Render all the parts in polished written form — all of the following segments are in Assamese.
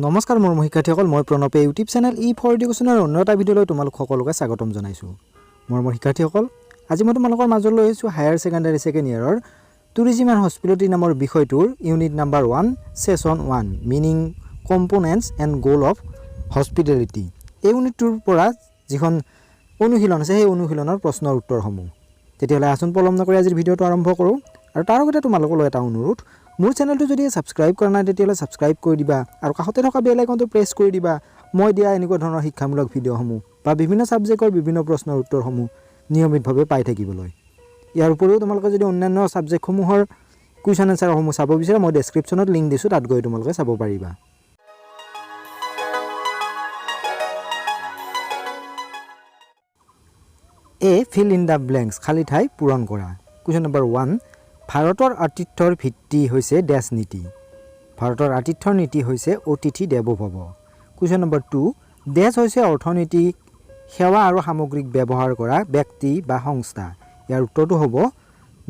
নমস্কাৰ মোৰ শিক্ষাৰ্থীসকল, মই প্ৰণৱে ইউটিউব চেনেল E4 এডুকেশ্যনৰ অন্য এটা ভিডিঅ'লৈ তোমালোক সকলোকে স্বাগতম জনাইছোঁ। মোৰ শিক্ষাৰ্থীসকল, আজি মই তোমালোকৰ মাজলৈ আহিছোঁ হায়াৰ ছেকেণ্ডাৰী ছেকেণ্ড ইয়াৰৰ টুৰিজিম এণ্ড হস্পিটেলিটি নামৰ বিষয়টোৰ unit number 1 session 1 meaning components and goal of hospitality. এই ইউনিটটোৰ পৰা যিখন অনুশীলন আছে সেই অনুশীলনৰ প্ৰশ্নৰ উত্তৰসমূহ। তেতিয়াহ'লে আচোন পলম নকৰি আজিৰ ভিডিঅ'টো আৰম্ভ কৰোঁ। আৰু তাৰ আগতে তোমালোকলৈ এটা অনুৰোধ, মোৰ চেনেলটো যদি ছাবস্ক্ৰাইব কৰা নাই তেতিয়াহ'লে ছাবস্ক্ৰাইব কৰি দিবা আৰু কাষতে থকা বেল আইকনটো প্ৰেছ কৰি দিবা। মই দিয়া এনেকুৱা ধৰণৰ শিক্ষামূলক ভিডিঅ'সমূহ বা বিভিন্ন ছাবজেক্টৰ বিভিন্ন প্ৰশ্নৰ উত্তৰসমূহ নিয়মিতভাৱে পাই থাকিবলৈ। ইয়াৰ উপৰিও তোমালোকে যদি অন্যান্য ছাবজেক্টসমূহৰ কুৱেশ্যন এনচাৰসমূহ চাব বিচাৰা, মই ডেছক্ৰিপশ্যনত লিংক দিছোঁ, তাত গৈ তোমালোকে চাব পাৰিবা। ফিল ইন দ্য ব্লেংকছ, খালী ঠাই পূৰণ কৰা। কুৱেশ্যন নম্বৰ 1, ভাৰতৰ আতিথ্যৰ ভিত্তি হৈছে ডেছ নীতি। ভাৰতৰ আতিথ্যৰ নীতি হৈছে অতিথি দেৱো ভৱ। কুৱেশ্যন নম্বৰ 2, ডেছ হৈছে অৰ্থনৈতিক সেৱা আৰু সামগ্ৰিক ব্যৱহাৰ কৰা ব্যক্তি বা সংস্থা। ইয়াৰ উত্তৰটো হ'ব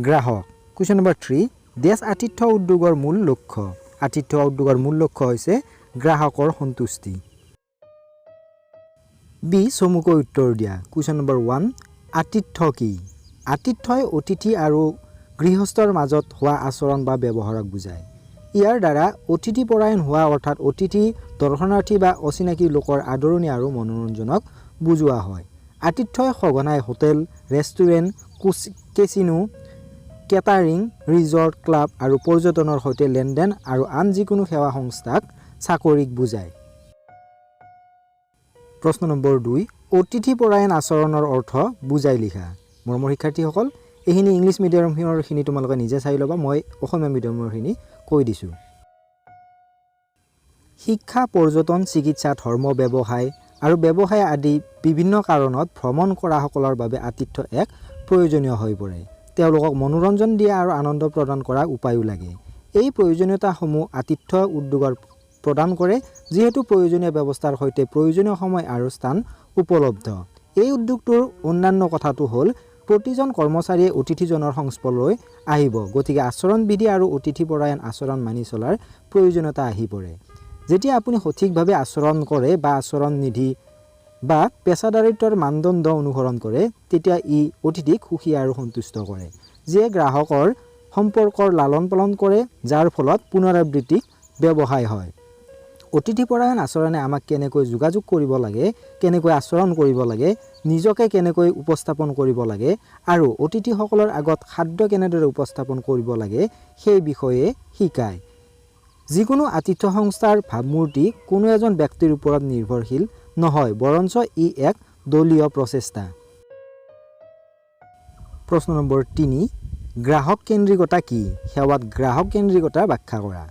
গ্ৰাহক। কুৱেশ্যন নম্বৰ 3, ডেছ আতিথ্য উদ্যোগৰ মূল লক্ষ্য। আতিথ্য উদ্যোগৰ মূল লক্ষ্য হৈছে গ্ৰাহকৰ সন্তুষ্টি। বি, চমুকৈ উত্তৰ দিয়া। কুৱেশ্যন নম্বৰ 1, আতিথ্য কি? আতিথ্যই অতিথি আৰু গৃহস্থৰ মাজত হোৱা আচৰণ বা ব্যৱহাৰক বুজায়। ইয়াৰ দ্বাৰা অতিথি পৰায়ণ হোৱা অৰ্থাৎ অতিথি, দৰ্শনাৰ্থী বা অচিনাকি লোকৰ আদৰণি আৰু মনোৰঞ্জনক বুজোৱা হয়। আতিথ্যই সঘনাই hotel, restaurant, casino, catering, resort, club আৰু পৰ্যটনৰ সৈতে লেনদেন আৰু আন যিকোনো সেৱা সংস্থাক চাকৰিক বুজায়। প্ৰশ্ন নম্বৰ 2, অতিথি পৰায়ণ আচৰণৰ অৰ্থ বুজাই লিখা। মোৰ শিক্ষাৰ্থীসকল, এইখিনি ইংলিছ মিডিয়ামৰখিনি তোমালোকে নিজে চাই ল'বা, মই অসমীয়া মিডিয়ামৰখিনি কৈ দিছোঁ। শিক্ষা, পৰ্যটন, চিকিৎসা, ধৰ্ম, ব্যৱসায় আৰু ব্যৱসায় আদি বিভিন্ন কাৰণত ভ্ৰমণ কৰাসকলৰ বাবে আতিথ্য এক প্ৰয়োজনীয় হৈ পৰে। তেওঁলোকক মনোৰঞ্জন দিয়া আৰু আনন্দ প্ৰদান কৰা উপায়ো লাগে। এই প্ৰয়োজনীয়তাসমূহ আতিথ্য উদ্যোগৰ প্ৰদান কৰে, যিহেতু প্ৰয়োজনীয় ব্যৱস্থাৰ সৈতে প্ৰয়োজনীয় সময় আৰু স্থান উপলব্ধ। এই উদ্যোগটোৰ অন্যান্য কথাটো হ'ল প্ৰতিজন কৰ্মচাৰীয়ে অতিথিজনৰ সংস্পৰ্শলৈ আহিব, গতিকে আচৰণবিধি আৰু অতিথিপৰায়ণ আচৰণ মানি চলাৰ প্ৰয়োজনীয়তা আহি পৰে। যেতিয়া আপুনি সঠিকভাৱে আচৰণ কৰে বা আচৰণবিধি বা পেছাদাৰিত্বৰ মানদণ্ড অনুসৰণ কৰে, তেতিয়া ই অতিথিক সুখী আৰু সন্তুষ্ট কৰে, যিয়ে গ্ৰাহকৰ সম্পৰ্কৰ লালন পালন কৰে, যাৰ ফলত পুনৰাবৃত্তি ব্যৱসায় হয়। অতিথিপৰায়ণ আচৰণে আমাক কেনেকৈ যোগাযোগ কৰিব লাগে, কেনেকৈ আচৰণ কৰিব লাগে, নিজকে কেনেকৈ উপস্থাপন কৰিব লাগে আৰু অতিথিসকলৰ আগত খাদ্য কেনেদৰে উপস্থাপন কৰিব লাগে সেই বিষয়ে শিকায়। যিকোনো আতিথ্য সংস্থাৰ ভাৱমূৰ্তি কোনো এজন ব্যক্তিৰ ওপৰত নিৰ্ভৰশীল নহয়, বৰঞ্চ ই এক দলীয় প্ৰচেষ্টা। প্ৰশ্ন নম্বৰ 3, গ্ৰাহক কেন্দ্ৰিকতা কি? সেৱাত গ্ৰাহক কেন্দ্ৰিকতা ব্যাখ্যা কৰা।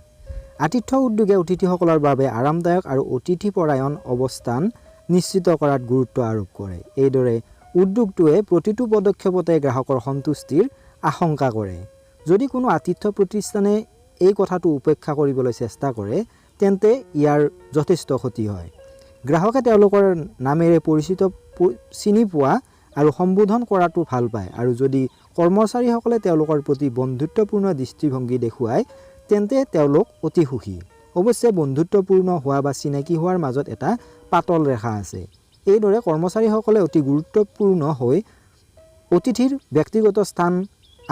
আতিথ্য উদ্যোগে অতিথিসকলৰ বাবে আৰামদায়ক আৰু অতিথিপৰায়ণ অৱস্থান নিশ্চিত কৰাত গুৰুত্ব আৰোপ কৰে। এইদৰে উদ্যোগটোৱে প্ৰতিটো পদক্ষেপতে গ্ৰাহকৰ সন্তুষ্টিৰ আশংকা কৰে। যদি কোনো আতিথ্য প্ৰতিষ্ঠানে এই কথাটো উপেক্ষা কৰিবলৈ চেষ্টা কৰে, তেন্তে ইয়াৰ যথেষ্ট ক্ষতি হয়। গ্ৰাহকে তেওঁলোকৰ নামেৰে পৰিচিত, চিনি পোৱা আৰু সম্বোধন কৰাটো ভাল পায়, আৰু যদি কৰ্মচাৰীসকলে তেওঁলোকৰ প্ৰতি বন্ধুত্বপূৰ্ণ দৃষ্টিভংগী দেখুৱায়, তেন্তে তেওঁলোক অতি সুখী। অৱশ্যে বন্ধুত্বপূৰ্ণ হোৱা বা চিনাকি হোৱাৰ মাজত এটা পাতল ৰেখা আছে। এইদৰে কৰ্মচাৰীসকলে অতি গুৰুত্বপূৰ্ণ হৈ অতিথিৰ ব্যক্তিগত স্থান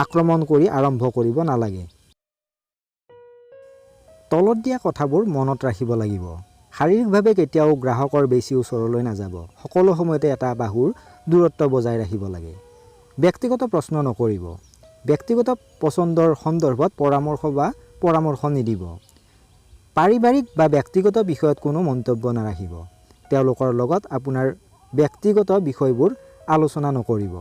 আক্ৰমণ কৰি আৰম্ভ কৰিব নালাগে। তলত দিয়া কথাবোৰ মনত ৰাখিব লাগিব। শাৰীৰিকভাৱে কেতিয়াও গ্ৰাহকৰ বেছি ওচৰলৈ নাযাব। সকলো সময়তে এটা বাহুৰ দূৰত্ব বজাই ৰাখিব লাগে। ব্যক্তিগত প্ৰশ্ন নকৰিব। ব্যক্তিগত পচন্দৰ সন্দৰ্ভত পৰামৰ্শ নিদিব। পাৰিবাৰিক বা ব্যক্তিগত বিষয়ত কোনো মন্তব্য নাৰাখিব। তেওঁলোকৰ লগত আপোনাৰ ব্যক্তিগত বিষয়বোৰ আলোচনা নকৰিব।